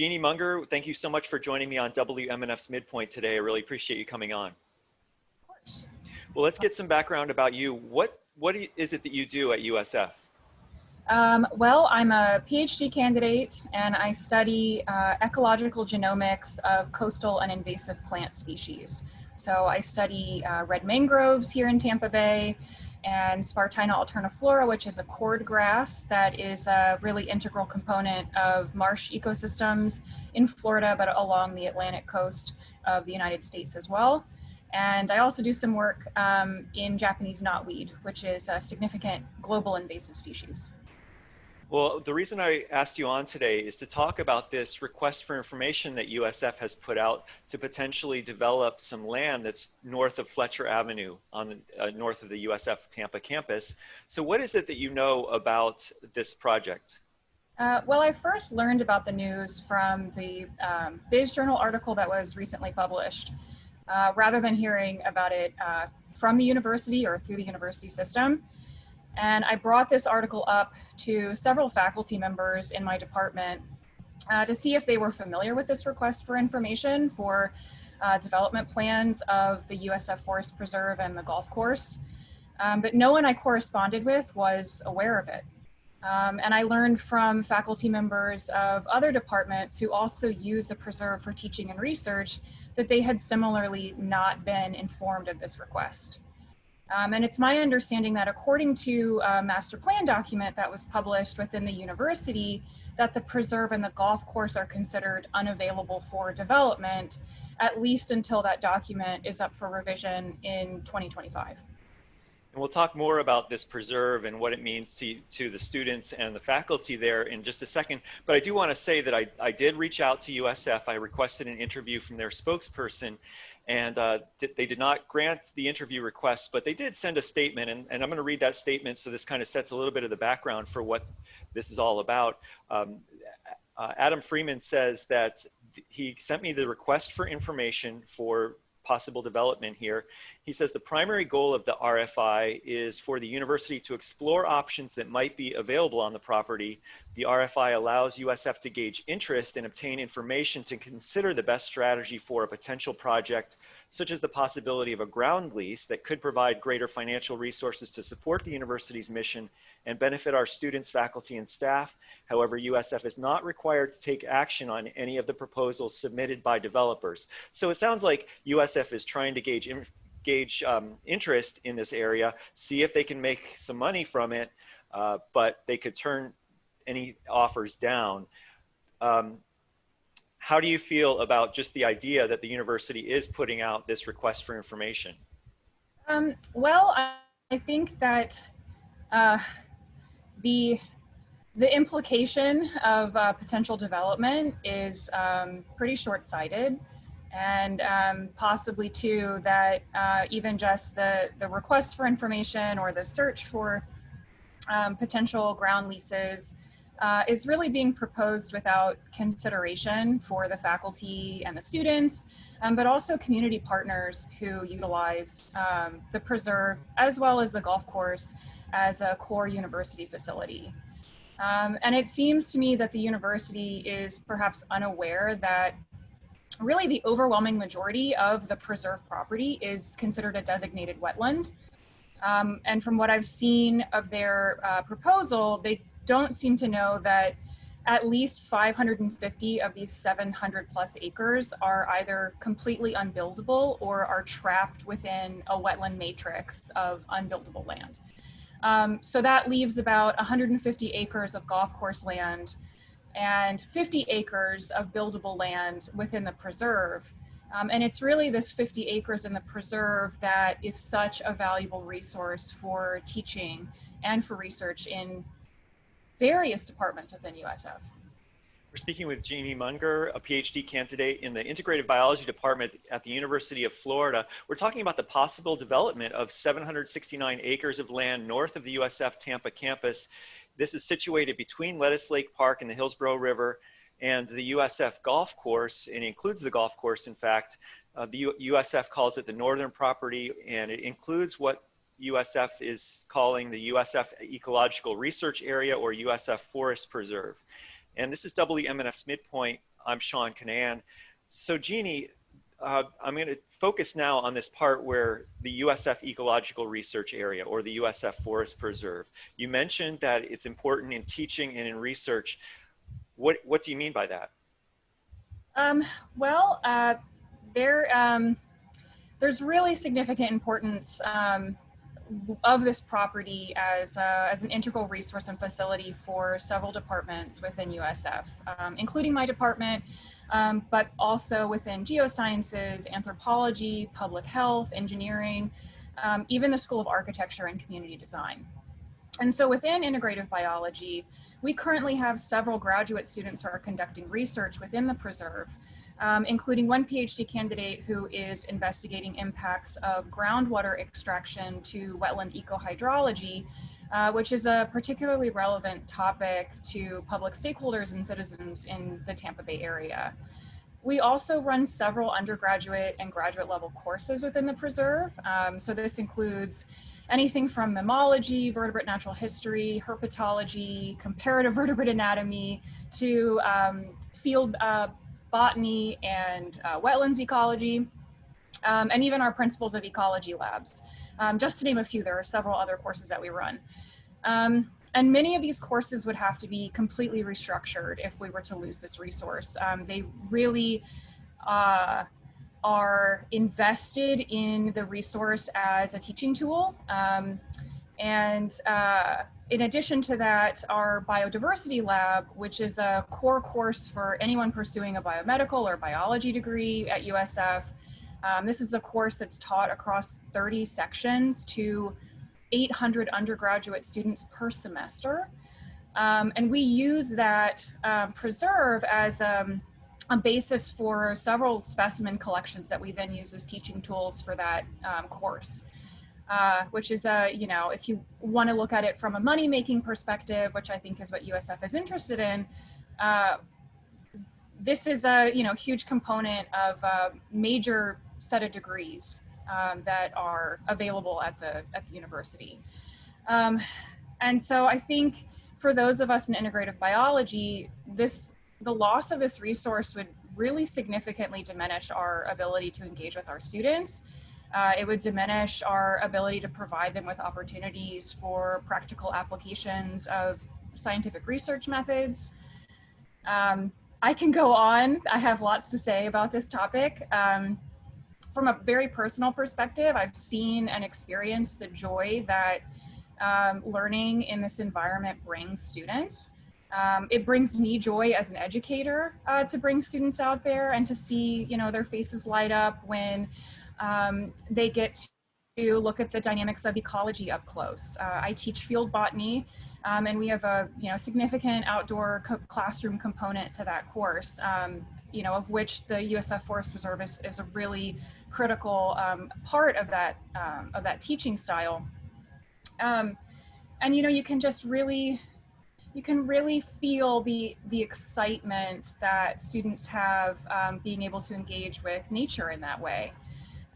Jeannie Mounger, thank you so much for joining me on WMNF's Midpoint today. I really appreciate you coming on. Of course. Well, let's get some background about you. What is it that you do at USF? Well, I'm a PhD candidate and I study ecological genomics of coastal and invasive plant species. So I study red mangroves here in Tampa Bay and Spartina alterniflora, which is a cordgrass that is a really integral component of marsh ecosystems in Florida, but along the Atlantic coast of the United States as well. And I also do some work in Japanese knotweed, which is a significant global invasive species. Well, the reason I asked you on today is to talk about this request for information that USF has put out to potentially develop some land that's north of Fletcher Avenue on the north of the USF Tampa campus. So what is it that you know about this project? Well, I first learned about the news from the Biz Journal article that was recently published, rather than hearing about it from the university or through the university system. And I brought this article up to several faculty members in my department to see if they were familiar with this request for information for development plans of the USF Forest Preserve and the golf course. But no one I corresponded with was aware of it. And I learned from faculty members of other departments who also use the preserve for teaching and research that they had similarly not been informed of this request. And it's my understanding that according to a master plan document that was published within the university, that the preserve and the golf course are considered unavailable for development, at least until that document is up for revision in 2025. And we'll talk more about this preserve and what it means to the students and the faculty there in just a second. But I do want to say that I did reach out to USF. I requested an interview from their spokesperson, and they did not grant the interview request, but they did send a statement. And I'm going to read that statement, so this kind of sets a little bit of the background for what this is all about. Adam Freeman says that he sent me the request for information for possible development here. He says the primary goal of the RFI is for the university to explore options that might be available on the property. The RFI allows USF to gauge interest and obtain information to consider the best strategy for a potential project, such as the possibility of a ground lease that could provide greater financial resources to support the university's mission and benefit our students, faculty, and staff. However, USF is not required to take action on any of the proposals submitted by developers. So it sounds like USF is trying to gauge interest in this area, see if they can make some money from it, but they could turn any offers down. How do you feel about just the idea that the university is putting out this request for information? Well, I think that the implication of potential development is pretty short-sighted, and possibly too that even just the request for information or the search for potential ground leases is really being proposed without consideration for the faculty and the students, but also community partners who utilize the preserve as well as the golf course as a core university facility. And it seems to me that the university is perhaps unaware that really the overwhelming majority of the preserve property is considered a designated wetland. And from what I've seen of their proposal, they don't seem to know that at least 550 of these 700 plus acres are either completely unbuildable or are trapped within a wetland matrix of unbuildable land. So that leaves about 150 acres of golf course land and 50 acres of buildable land within the preserve. And it's really this 50 acres in the preserve that is such a valuable resource for teaching and for research in various departments within USF. We're speaking with Jeannie Mounger, a PhD candidate in the Integrative Biology Department at the University of Florida. We're talking about the possible development of 769 acres of land north of the USF Tampa campus. This is situated between Lettuce Lake Park and the Hillsborough River and the USF golf course, and it includes the golf course, in fact. The USF calls it the northern property, and it includes what USF is calling the USF Ecological Research Area or USF Forest Preserve. And this is WMNF's Midpoint. I'm Sean Canan. So Jeannie, I'm going to focus now on this part where the USF Ecological Research Area or the USF Forest Preserve. You mentioned that it's important in teaching and in research. What do you mean by that? Um, well, there, there's really significant importance of this property as an integral resource and facility for several departments within USF, including my department, but also within geosciences, anthropology, public health, engineering, even the School of Architecture and Community Design. And so within integrative biology, we currently have several graduate students who are conducting research within the preserve, including one PhD candidate who is investigating impacts of groundwater extraction to wetland ecohydrology, which is a particularly relevant topic to public stakeholders and citizens in the Tampa Bay area. We also run several undergraduate and graduate level courses within the preserve. So this includes anything from mammalogy, vertebrate natural history, herpetology, comparative vertebrate anatomy, to field botany and wetlands ecology, and even our principles of ecology labs. Just to name a few, there are several other courses that we run. And many of these courses would have to be completely restructured if we were to lose this resource. They really are invested in the resource as a teaching tool. In addition to that, our biodiversity lab, which is a core course for anyone pursuing a biomedical or biology degree at USF. This is a course that's taught across 30 sections to 800 undergraduate students per semester. And we use that preserve as a basis for several specimen collections that we then use as teaching tools for that course. Which is, if you want to look at it from a money-making perspective, which I think is what USF is interested in, this is a huge component of a major set of degrees that are available at the university. And so I think for those of us in integrative biology, the loss of this resource would really significantly diminish our ability to engage with our students. It would diminish our ability to provide them with opportunities for practical applications of scientific research methods. I can go on. I have lots to say about this topic. From a very personal perspective, I've seen and experienced the joy that learning in this environment brings students. It brings me joy as an educator to bring students out there and to see, their faces light up when they get to look at the dynamics of ecology up close. I teach field botany, and we have a significant outdoor classroom component to that course, of which the USF Forest Preserve is a really critical part of that teaching style. And you can just really feel the excitement that students have being able to engage with nature in that way.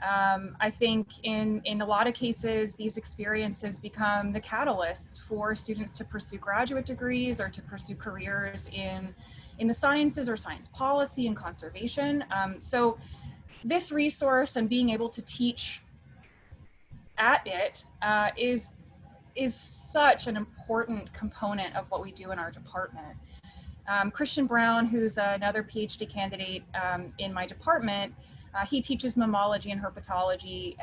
I think in a lot of cases, these experiences become the catalysts for students to pursue graduate degrees or to pursue careers in the sciences or science policy and conservation. So this resource and being able to teach at it is such an important component of what we do in our department. Christian Brown, who's another PhD candidate in my department, he teaches mammalogy and herpetology,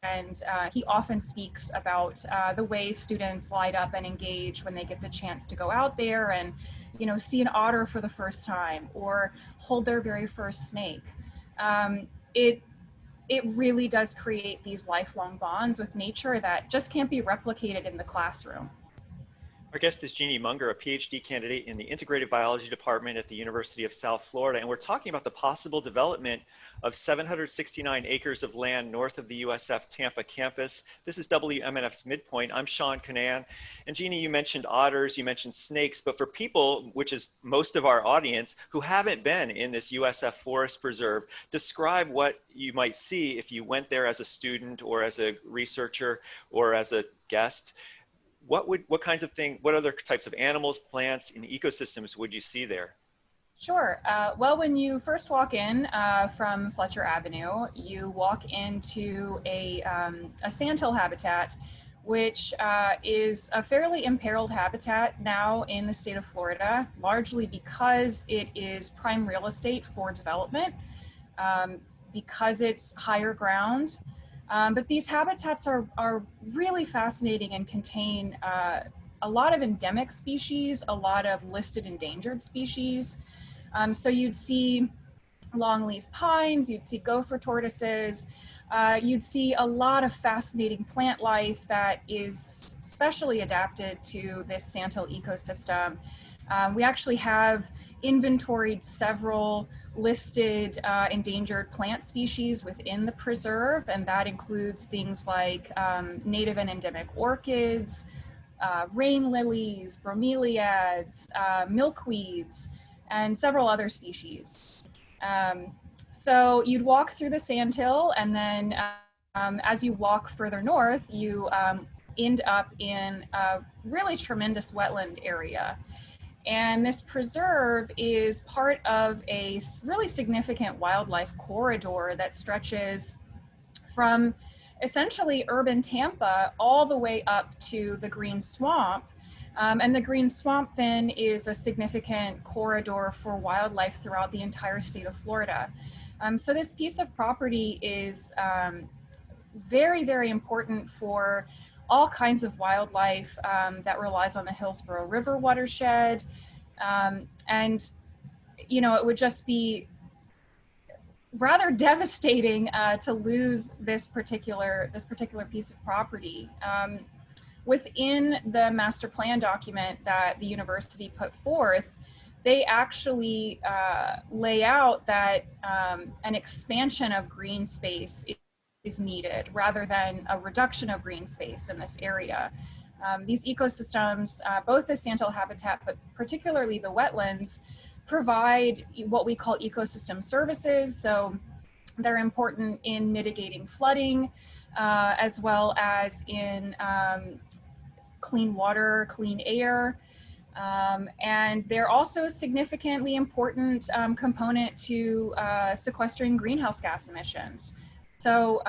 and he often speaks about the way students light up and engage when they get the chance to go out there and, see an otter for the first time or hold their very first snake. It really does create these lifelong bonds with nature that just can't be replicated in the classroom. Our guest is Jeannie Mounger, a PhD candidate in the Integrative Biology Department at the University of South Florida. And we're talking about the possible development of 769 acres of land north of the USF Tampa campus. This is WMNF's Midpoint. I'm Sean Canan. And Jeannie, you mentioned otters, you mentioned snakes, but for people, which is most of our audience, who haven't been in this USF Forest Preserve, describe what you might see if you went there as a student or as a researcher or as a guest. What other types of animals, plants, and ecosystems would you see there? Sure. Well, when you first walk in from Fletcher Avenue, you walk into a sandhill habitat, which is a fairly imperiled habitat now in the state of Florida, largely because it is prime real estate for development, um, because it's higher ground. But these habitats are really fascinating and contain a lot of endemic species, a lot of listed endangered species. So you'd see longleaf pines, you'd see gopher tortoises, you'd see a lot of fascinating plant life that is specially adapted to this sandhill ecosystem. We actually have inventoried several listed endangered plant species within the preserve, and that includes things like native and endemic orchids, rain lilies, bromeliads, milkweeds, and several other species. Um, so you'd walk through the sandhill, and then as you walk further north, you end up in a really tremendous wetland area. And this preserve is part of a really significant wildlife corridor that stretches from essentially urban Tampa all the way up to the Green Swamp. And the Green Swamp then is a significant corridor for wildlife throughout the entire state of Florida. So this piece of property is very, very important for all kinds of wildlife that relies on the Hillsborough River watershed. And, you know, it would just be rather devastating to lose this particular piece of property. Within the master plan document that the university put forth, they actually lay out that an expansion of green space is needed rather than a reduction of green space in this area. These ecosystems, both the sandhill habitat, but particularly the wetlands, provide what we call ecosystem services. So they're important in mitigating flooding, as well as in clean water, clean air. And they're also a significantly important component to sequestering greenhouse gas emissions. So,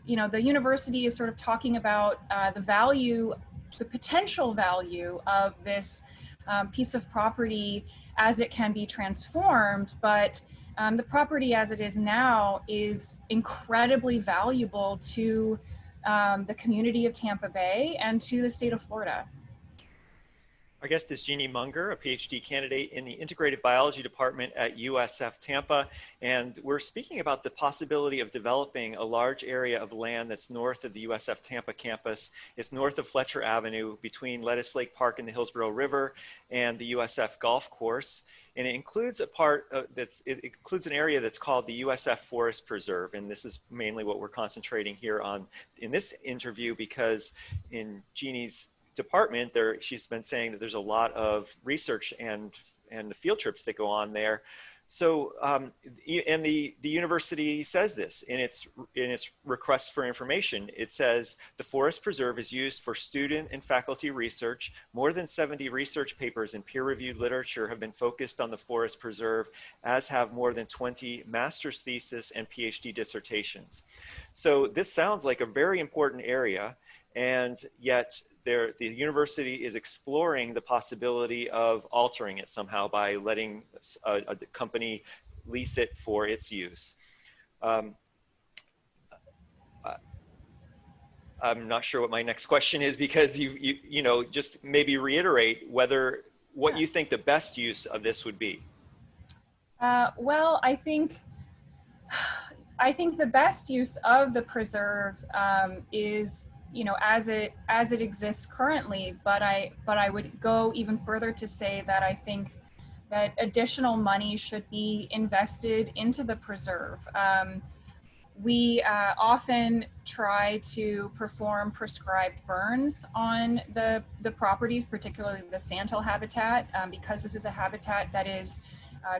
you know, the university is sort of talking about the value, the potential value of this piece of property as it can be transformed, but the property as it is now is incredibly valuable to the community of Tampa Bay and to the state of Florida. Our guest is Jeannie Mounger, a PhD candidate in the Integrative Biology Department at USF Tampa. And we're speaking about the possibility of developing a large area of land that's north of the USF Tampa campus. It's north of Fletcher Avenue between Lettuce Lake Park and the Hillsborough River and the USF Golf Course. And it includes a part it includes an area that's called the USF Forest Preserve. And this is mainly what we're concentrating here on in this interview, because in Jeannie's department there, she's been saying that there's a lot of research and the field trips that go on there. So and the university says this in its request for information. It says the forest preserve is used for student and faculty research. More than 70 research papers in peer-reviewed literature have been focused on the forest preserve, as have more than 20 master's thesis and PhD dissertations. So this sounds like a very important area, and yet the university is exploring the possibility of altering it somehow by letting a company lease it for its use. I'm not sure what my next question is, because you know, just maybe reiterate what you think the best use of this would be. Well, I think the best use of the preserve is, you know, as it exists currently. But I would go even further to say that I think that additional money should be invested into the preserve. We often try to perform prescribed burns on the properties, particularly the sandhill habitat, because this is a habitat that is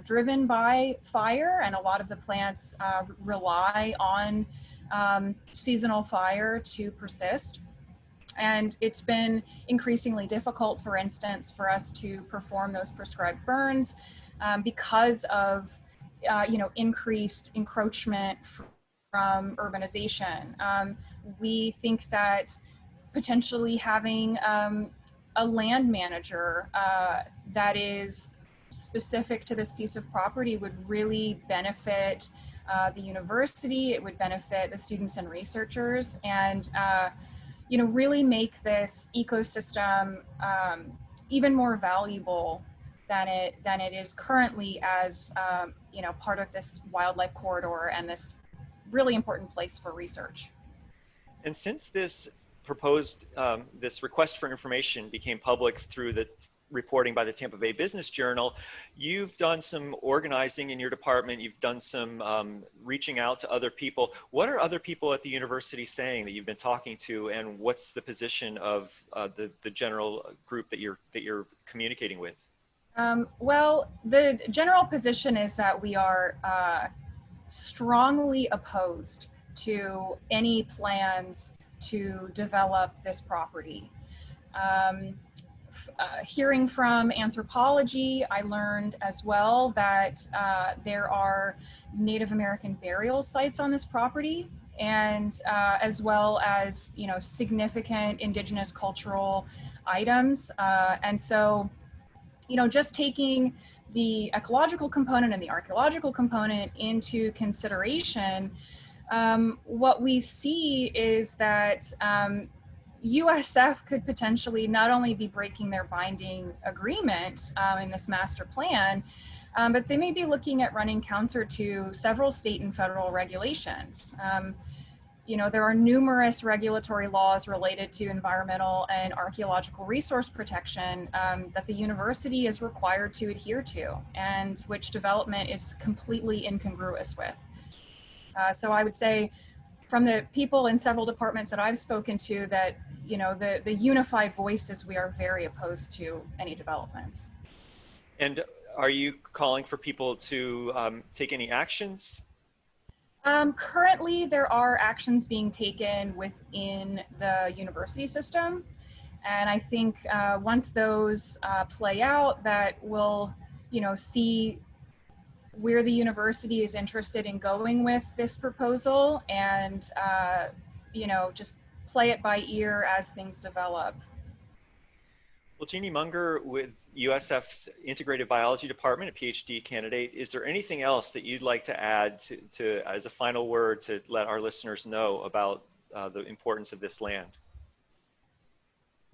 driven by fire, and a lot of the plants rely on seasonal fire to persist. And it's been increasingly difficult, for instance, for us to perform those prescribed burns because of increased encroachment from urbanization. We think that potentially having a land manager that is specific to this piece of property would really benefit the university. It would benefit the students and researchers, and really make this ecosystem even more valuable than it is currently as part of this wildlife corridor and this really important place for research. And since this proposed, this request for information became public through the reporting by the Tampa Bay Business Journal, you've done some organizing in your department, you've done some reaching out to other people. What are other people at the university saying that you've been talking to, and what's the position of the general group that you're communicating with? Well, the general position is that we are strongly opposed to any plans to develop this property. Hearing from anthropology, I learned as well that there are Native American burial sites on this property, and as well as significant indigenous cultural items. And so just taking the ecological component and the archaeological component into consideration, what we see is that USF could potentially not only be breaking their binding agreement in this master plan, but they may be looking at running counter to several state and federal regulations. There are numerous regulatory laws related to environmental and archaeological resource protection that the university is required to adhere to, and which development is completely incongruous with. So I would say from the people in several departments that I've spoken to that, the unified voice is we are very opposed to any developments. And are you calling for people to take any actions? Currently, there are actions being taken within the university system. And I think once those play out, that we'll, see where the university is interested in going with this proposal, and, just play it by ear as things develop. Well, Jeannie Mounger with USF's Integrative Biology Department, a PhD candidate, is there anything else that you'd like to add to as a final word to let our listeners know about the importance of this land?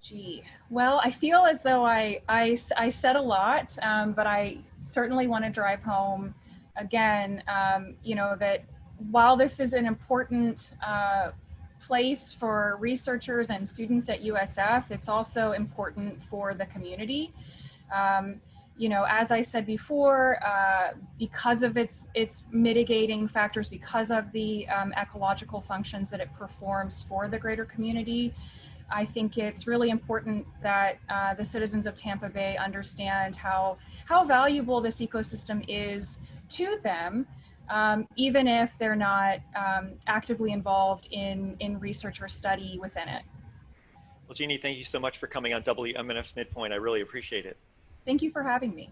Gee, well, I feel as though I said a lot, but I certainly want to drive home again, that while this is an important place for researchers and students at USF, it's also important for the community. As I said before, because of its mitigating factors, because of the ecological functions that it performs for the greater community, I think it's really important that the citizens of Tampa Bay understand how valuable this ecosystem is to them, even if they're not actively involved in research or study within it. Well, Jeannie, thank you so much for coming on WMNF's Midpoint. I really appreciate it. Thank you for having me.